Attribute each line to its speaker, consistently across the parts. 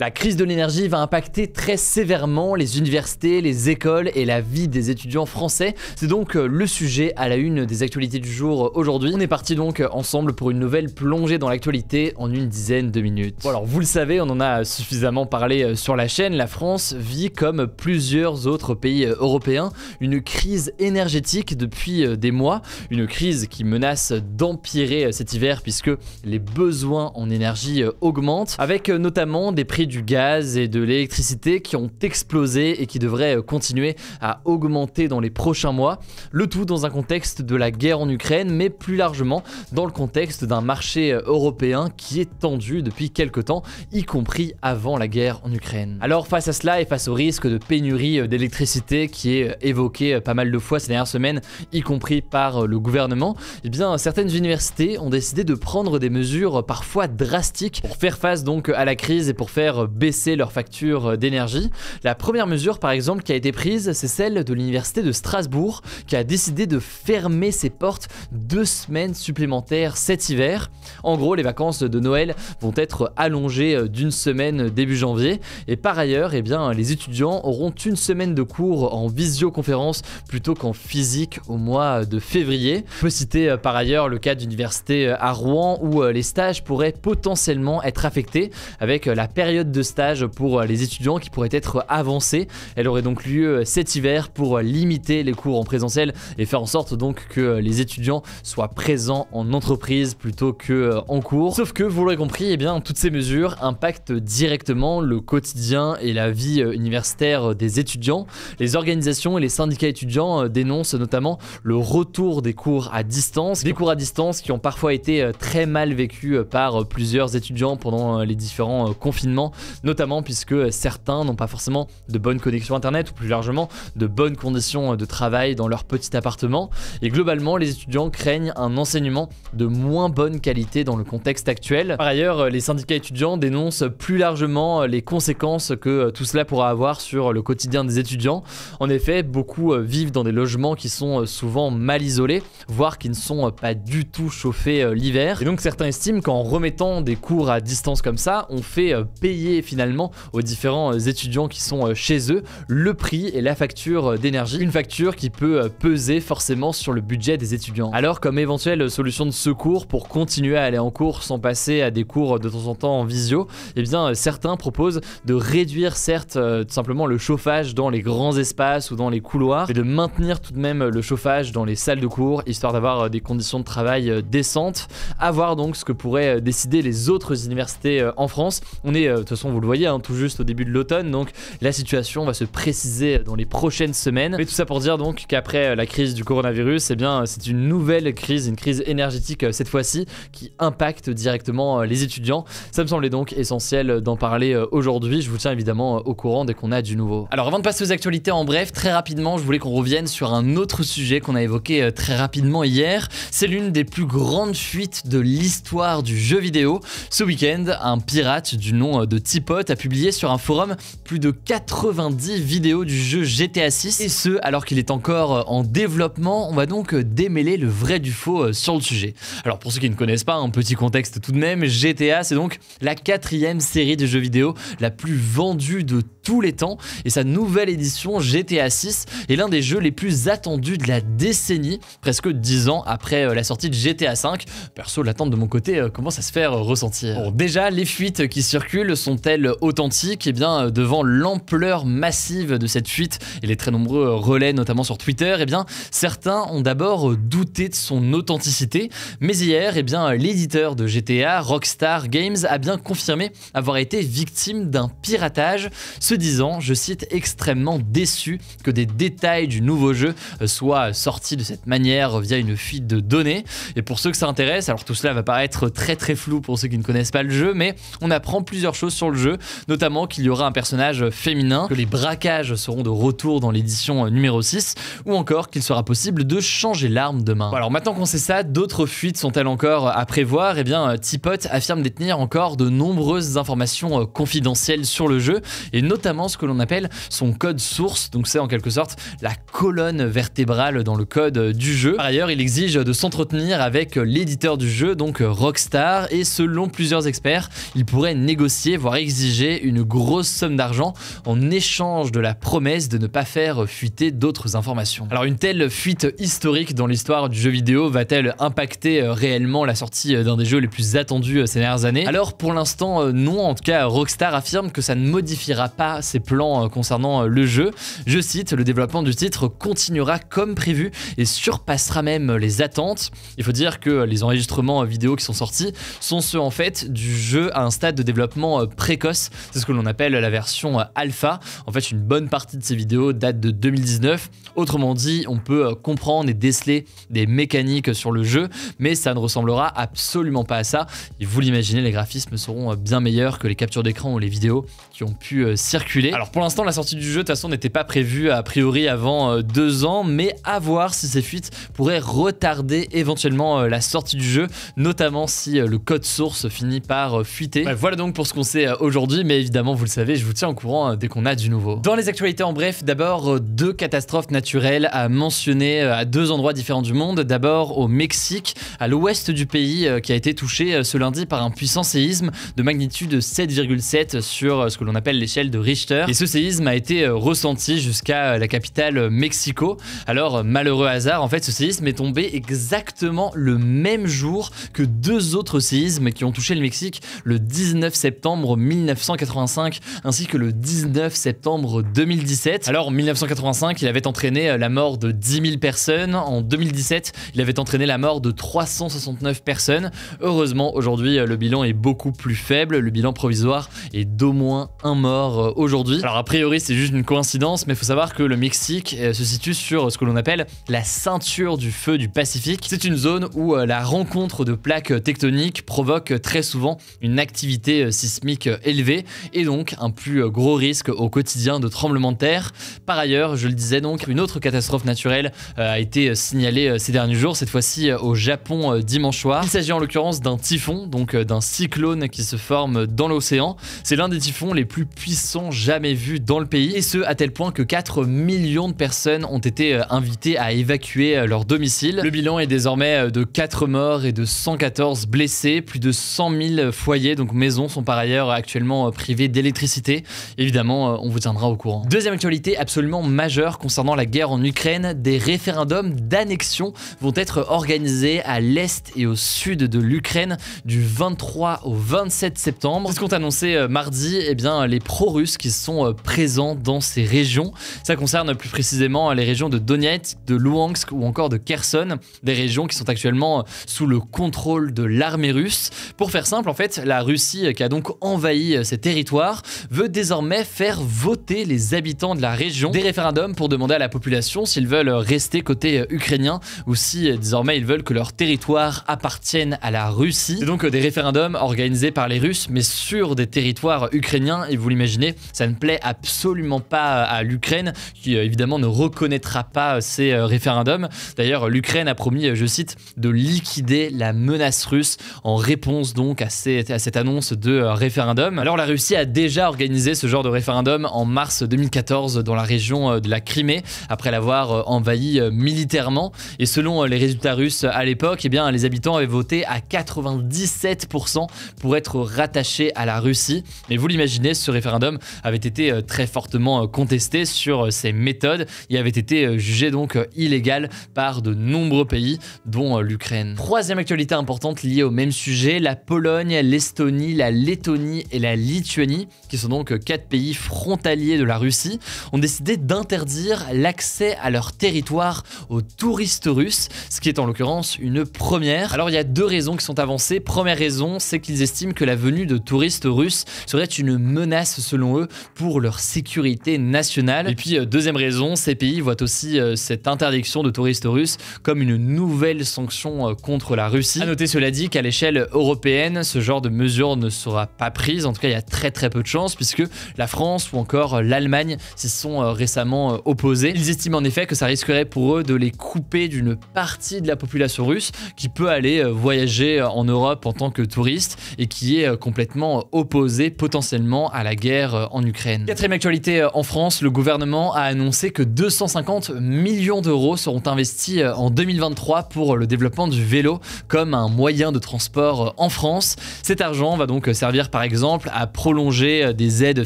Speaker 1: La crise de l'énergie va impacter très sévèrement les universités, les écoles et la vie des étudiants français. C'est donc le sujet à la une des actualités du jour aujourd'hui. On est parti donc ensemble pour une nouvelle plongée dans l'actualité en une dizaine de minutes. Bon, alors vous le savez, on en a suffisamment parlé sur la chaîne, la France vit comme plusieurs autres pays européens une crise énergétique depuis des mois. Une crise qui menace d'empirer cet hiver puisque les besoins en énergie augmentent, avec notamment des prix du gaz et de l'électricité qui ont explosé et qui devraient continuer à augmenter dans les prochains mois. Le tout dans un contexte de la guerre en Ukraine, mais plus largement dans le contexte d'un marché européen qui est tendu depuis quelques temps, y compris avant la guerre en Ukraine. Alors face à cela et face au risque de pénurie d'électricité qui est évoqué pas mal de fois ces dernières semaines, y compris par le gouvernement, eh bien certaines universités ont décidé de prendre des mesures parfois drastiques pour faire face donc à la crise et pour faire baisser leurs factures d'énergie. La première mesure par exemple qui a été prise, c'est celle de l'université de Strasbourg qui a décidé de fermer ses portes 2 semaines supplémentaires cet hiver. En gros, les vacances de Noël vont être allongées d'une semaine début janvier et par ailleurs, eh bien, les étudiants auront une semaine de cours en visioconférence plutôt qu'en physique au mois de février. On peut citer par ailleurs le cas d'université à Rouen où les stages pourraient potentiellement être affectés avec la période de stage pour les étudiants qui pourrait être avancée. Elle aurait donc lieu cet hiver pour limiter les cours en présentiel et faire en sorte donc que les étudiants soient présents en entreprise plutôt que en cours. Sauf que vous l'aurez compris, eh bien toutes ces mesures impactent directement le quotidien et la vie universitaire des étudiants. Les organisations et les syndicats étudiants dénoncent notamment le retour des cours à distance, des cours à distance qui ont parfois été très mal vécus par plusieurs étudiants pendant les différents confinements, notamment puisque certains n'ont pas forcément de bonnes connexions internet ou plus largement de bonnes conditions de travail dans leur petit appartement, et globalement les étudiants craignent un enseignement de moins bonne qualité dans le contexte actuel. Par ailleurs, les syndicats étudiants dénoncent plus largement les conséquences que tout cela pourra avoir sur le quotidien des étudiants. En effet, beaucoup vivent dans des logements qui sont souvent mal isolés, voire qui ne sont pas du tout chauffés l'hiver, et donc certains estiment qu'en remettant des cours à distance comme ça, on fait payer finalement aux différents étudiants qui sont chez eux le prix et la facture d'énergie, une facture qui peut peser forcément sur le budget des étudiants. Alors comme éventuelle solution de secours pour continuer à aller en cours sans passer à des cours de temps en temps en visio, eh bien certains proposent de réduire certes tout simplement le chauffage dans les grands espaces ou dans les couloirs, mais de maintenir tout de même le chauffage dans les salles de cours histoire d'avoir des conditions de travail décentes. À voir donc ce que pourraient décider les autres universités en France. On est de toute façon, vous le voyez, tout juste au début de l'automne, donc la situation va se préciser dans les prochaines semaines. Mais tout ça pour dire donc qu'après la crise du coronavirus, eh bien c'est une nouvelle crise, une crise énergétique cette fois-ci, qui impacte directement les étudiants. Ça me semblait donc essentiel d'en parler aujourd'hui. Je vous tiens évidemment au courant dès qu'on a du nouveau. Alors avant de passer aux actualités en bref, très rapidement, je voulais qu'on revienne sur un autre sujet qu'on a évoqué très rapidement hier. C'est l'une des plus grandes fuites de l'histoire du jeu vidéo. Ce week-end, un pirate du nom de T-Pot a publié sur un forum plus de 90 vidéos du jeu GTA 6, et ce alors qu'il est encore en développement. On va donc démêler le vrai du faux sur le sujet. Alors pour ceux qui ne connaissent pas, un petit contexte tout de même, GTA c'est donc la 4e série de jeux vidéo la plus vendue de tous les temps, et sa nouvelle édition GTA 6 est l'un des jeux les plus attendus de la décennie, presque 10 ans après la sortie de GTA 5. Perso, l'attente de mon côté commence à se faire ressentir. Bon, déjà, les fuites qui circulent sont-elles authentiques? Eh bien, devant l'ampleur massive de cette fuite et les très nombreux relais, notamment sur Twitter, eh bien, certains ont d'abord douté de son authenticité. Mais hier, eh bien, l'éditeur de GTA, Rockstar Games, a bien confirmé avoir été victime d'un piratage, se disant, je cite, extrêmement déçu que des détails du nouveau jeu soient sortis de cette manière via une fuite de données. Et pour ceux que ça intéresse, alors tout cela va paraître très flou pour ceux qui ne connaissent pas le jeu, mais on apprend plusieurs choses sur le jeu, notamment qu'il y aura un personnage féminin, que les braquages seront de retour dans l'édition numéro 6, ou encore qu'il sera possible de changer l'arme de main. Bon, alors maintenant qu'on sait ça, d'autres fuites sont-elles encore à prévoir? Eh bien, T-Pot affirme détenir encore de nombreuses informations confidentielles sur le jeu, et notamment notamment ce que l'on appelle son code source, donc c'est en quelque sorte la colonne vertébrale dans le code du jeu. Par ailleurs, il exige de s'entretenir avec l'éditeur du jeu, donc Rockstar, et selon plusieurs experts, il pourrait négocier, voire exiger une grosse somme d'argent en échange de la promesse de ne pas faire fuiter d'autres informations. Alors une telle fuite historique dans l'histoire du jeu vidéo va-t-elle impacter réellement la sortie d'un des jeux les plus attendus ces dernières années? Alors pour l'instant non, en tout cas Rockstar affirme que ça ne modifiera pas ses plans concernant le jeu. Je cite, le développement du titre continuera comme prévu et surpassera même les attentes. Il faut dire que les enregistrements vidéo qui sont sortis sont ceux en fait du jeu à un stade de développement précoce, c'est ce que l'on appelle la version alpha. En fait une bonne partie de ces vidéos date de 2019, autrement dit on peut comprendre et déceler des mécaniques sur le jeu, mais ça ne ressemblera absolument pas à ça, et vous l'imaginez, les graphismes seront bien meilleurs que les captures d'écran ou les vidéos qui ont pu circuler. Alors pour l'instant la sortie du jeu de toute façon n'était pas prévue a priori avant 2 ans, mais à voir si ces fuites pourraient retarder éventuellement la sortie du jeu, notamment si le code source finit par fuiter. Bref, voilà donc pour ce qu'on sait aujourd'hui, mais évidemment vous le savez, je vous tiens au courant dès qu'on a du nouveau. Dans les actualités en bref, d'abord 2 catastrophes naturelles à mentionner à 2 endroits différents du monde. D'abord au Mexique, à l'ouest du pays, qui a été touché ce lundi par un puissant séisme de magnitude 7,7 sur ce que l'on appelle l'échelle de Richter, et ce séisme a été ressenti jusqu'à la capitale Mexico. Alors malheureux hasard, en fait ce séisme est tombé exactement le même jour que 2 autres séismes qui ont touché le Mexique le 19 septembre 1985 ainsi que le 19 septembre 2017. Alors en 1985 il avait entraîné la mort de 10 000 personnes, en 2017 il avait entraîné la mort de 369 personnes. Heureusement aujourd'hui le bilan est beaucoup plus faible, le bilan provisoire est d'au moins 1 mort aujourd'hui. Alors a priori c'est juste une coïncidence, mais il faut savoir que le Mexique se situe sur ce que l'on appelle la ceinture du feu du Pacifique. C'est une zone où la rencontre de plaques tectoniques provoque très souvent une activité sismique élevée et donc un plus gros risque au quotidien de tremblements de terre. Par ailleurs, je le disais donc, une autre catastrophe naturelle a été signalée ces derniers jours, cette fois-ci au Japon dimanche soir. Il s'agit en l'occurrence d'un typhon, donc d'un cyclone qui se forme dans l'océan. C'est l'un des typhons les plus puissants jamais vus dans le pays, et ce à tel point que 4 millions de personnes ont été invitées à évacuer leur domicile. Le bilan est désormais de 4 morts et de 114 blessés. Plus de 100 000 foyers, donc maisons, sont par ailleurs actuellement privés d'électricité. Évidemment, on vous tiendra au courant. Deuxième actualité absolument majeure concernant la guerre en Ukraine, des référendums d'annexion vont être organisés à l'est et au sud de l'Ukraine du 23 au 27 septembre. C'est ce qu'ont annoncé mardi les pro-russes qui sont présents dans ces régions. Ça concerne plus précisément les régions de Donetsk, de Luhansk ou encore de Kherson, des régions qui sont actuellement sous le contrôle de l'armée russe. Pour faire simple, en fait, la Russie, qui a donc envahi ces territoires, veut désormais faire voter les habitants de la région des référendums pour demander à la population s'ils veulent rester côté ukrainien ou si désormais ils veulent que leur territoire appartienne à la Russie. C'est donc des référendums organisés par les Russes mais sur des territoires ukrainiens, et vous l'imaginez, ça ne plaît absolument pas à l'Ukraine qui évidemment ne reconnaîtra pas ces référendums. D'ailleurs, l'Ukraine a promis, je cite, de liquider la menace russe en réponse donc à cette annonce de référendum. Alors la Russie a déjà organisé ce genre de référendum en mars 2014 dans la région de la Crimée après l'avoir envahi militairement, et selon les résultats russes à l'époque, les habitants avaient voté à 97% pour être rattachés à la Russie. Mais vous l'imaginez, ce référendum avait été très fortement contesté sur ses méthodes et avait été jugé donc illégal par de nombreux pays dont l'Ukraine. Troisième actualité importante liée au même sujet, la Pologne, l'Estonie, la Lettonie et la Lituanie, qui sont donc 4 pays frontaliers de la Russie, ont décidé d'interdire l'accès à leur territoire aux touristes russes, ce qui est en l'occurrence une première. Alors il y a 2 raisons qui sont avancées. Première raison, c'est qu'ils estiment que la venue de touristes russes serait une menace selon eux pour leur sécurité nationale. Et puis deuxième raison, ces pays voient aussi cette interdiction de touristes russes comme une nouvelle sanction contre la Russie. A noter cela dit qu'à l'échelle européenne, ce genre de mesure ne sera pas prise. En tout cas, il y a très peu de chances puisque la France ou encore l'Allemagne s'y sont récemment opposés. Ils estiment en effet que ça risquerait pour eux de les couper d'une partie de la population russe qui peut aller voyager en Europe en tant que touriste et qui est complètement opposée potentiellement à la guerre en Ukraine. Quatrième actualité en France, le gouvernement a annoncé que 250 millions d'euros seront investis en 2023 pour le développement du vélo comme un moyen de transport en France. Cet argent va donc servir par exemple à prolonger des aides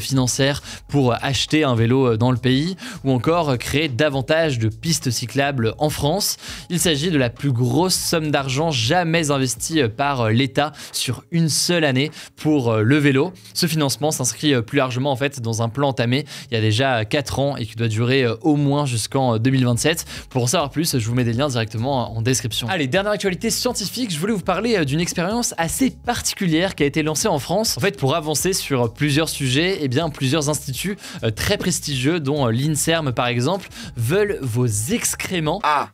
Speaker 1: financières pour acheter un vélo dans le pays ou encore créer davantage de pistes cyclables en France. Il s'agit de la plus grosse somme d'argent jamais investie par l'État sur une seule année pour le vélo. Ce financement s'inscrit plus largement en fait dans un plan entamé il y a déjà 4 ans et qui doit durer au moins jusqu'en 2027. Pour en savoir plus, je vous mets des liens directement en description. Allez, dernière actualité scientifique, je voulais vous parler d'une expérience assez particulière qui a été lancée en France. En fait, pour avancer sur plusieurs sujets, eh bien, plusieurs instituts très prestigieux, dont l'INSERM par exemple, veulent vos excréments.
Speaker 2: Ah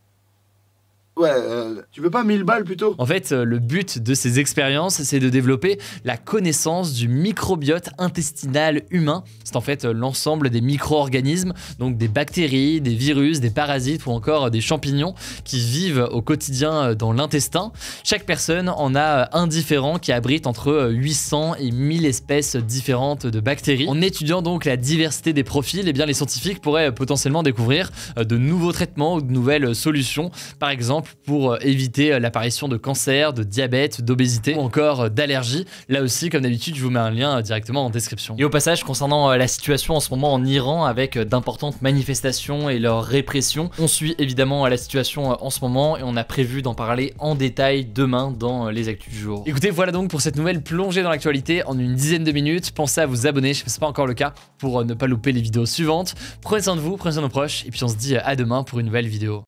Speaker 2: ouais, tu veux pas 1000 balles plutôt?
Speaker 1: En fait, le but de ces expériences, c'est de développer la connaissance du microbiote intestinal humain. C'est en fait l'ensemble des micro-organismes, donc des bactéries, des virus, des parasites ou encore des champignons qui vivent au quotidien dans l'intestin. Chaque personne en a un différent qui abrite entre 800 et 1000 espèces différentes de bactéries. En étudiant donc la diversité des profils, eh bien, les scientifiques pourraient potentiellement découvrir de nouveaux traitements ou de nouvelles solutions. Par exemple, pour éviter l'apparition de cancer, de diabète, d'obésité ou encore d'allergies. Là aussi, comme d'habitude, je vous mets un lien directement en description. Et au passage, concernant la situation en ce moment en Iran avec d'importantes manifestations et leur répression, on suit évidemment la situation en ce moment et on a prévu d'en parler en détail demain dans les actus du jour. Écoutez, voilà donc pour cette nouvelle plongée dans l'actualité en une dizaine de minutes. Pensez à vous abonner, si ce n'est pas encore le cas, pour ne pas louper les vidéos suivantes. Prenez soin de vous, prenez soin de nos proches et puis on se dit à demain pour une nouvelle vidéo.